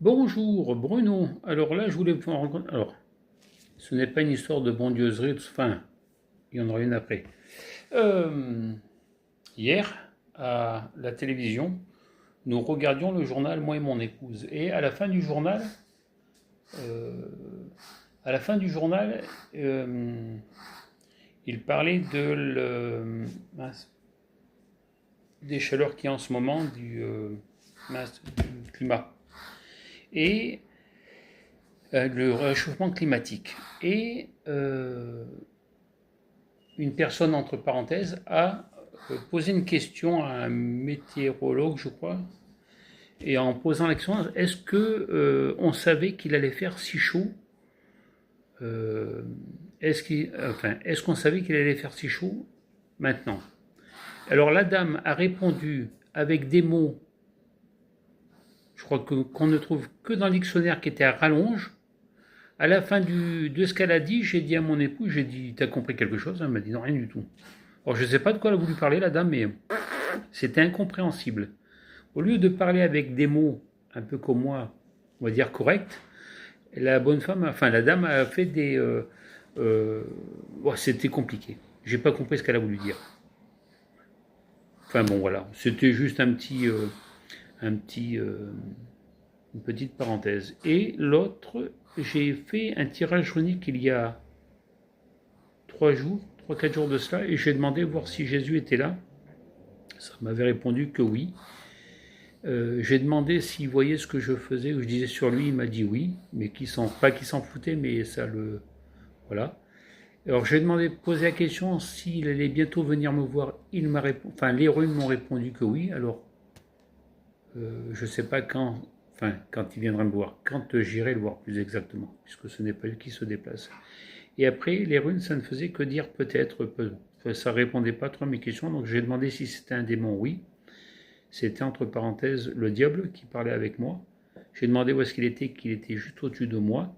Bonjour Bruno, alors là je voulais vous rencontrer. Alors, ce n'est pas une histoire de bondieuserie, enfin, il y en aura une après. Euh, Hier, à la télévision, nous regardions le journal, moi et mon épouse. Et à la fin du journal, euh, à la fin du journal, euh, il parlait des chaleurs qu'il y a en ce moment, du climat. Et le réchauffement climatique. Et une personne, entre parenthèses, a posé une question à un météorologue, je crois, et en posant la question, est-ce que on savait qu'il allait faire si chaud est-ce qu'on savait qu'il allait faire si chaud maintenant? Alors la dame a répondu avec des mots, je crois qu'on ne trouve que dans le dictionnaire, qui était à rallonge. À la fin de ce qu'elle a dit, j'ai dit à mon époux, j'ai dit, t'as compris quelque chose? Elle m'a dit non, rien du tout. Alors je ne sais pas de quoi elle a voulu parler, la dame, mais c'était incompréhensible. Au lieu de parler avec des mots un peu comme moi, on va dire corrects, la bonne femme, enfin la dame a fait des... c'était compliqué. J'ai pas compris ce qu'elle a voulu dire. Enfin bon, voilà, c'était juste un petit, une petite parenthèse. Et l'autre, j'ai fait un tirage unique il y a 3 jours, 3-4 jours de cela, et j'ai demandé voir si Jésus était là. Ça m'avait répondu que oui. J'ai demandé s'il voyait ce que je faisais, ou je disais sur lui, il m'a dit oui, mais pas qu'il s'en foutait, mais ça le... Voilà. Alors j'ai demandé, posé la question s'il allait bientôt venir me voir. Il m'a répondu, enfin les runes m'ont répondu que oui. Alors je ne sais pas quand, enfin quand il viendra me voir, quand j'irai le voir plus exactement, puisque ce n'est pas lui qui se déplace. Et après les runes, ça ne faisait que dire peut-être, ça répondait pas trop à mes questions. Donc j'ai demandé si c'était un démon, oui. C'était entre parenthèses le diable qui parlait avec moi. J'ai demandé où est-ce qu'il était juste au-dessus de moi.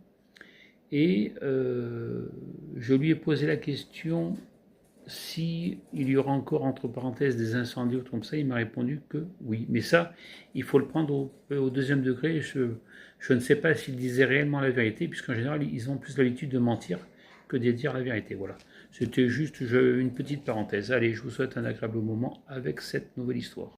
Et je lui ai posé la question si il y aura encore entre parenthèses des incendies ou comme ça. Il m'a répondu que oui. Mais ça, il faut le prendre au deuxième degré. Je ne sais pas s'il disait réellement la vérité, puisqu'en général, ils ont plus l'habitude de mentir que de dire la vérité. Voilà. C'était juste une petite parenthèse. Allez, je vous souhaite un agréable moment avec cette nouvelle histoire.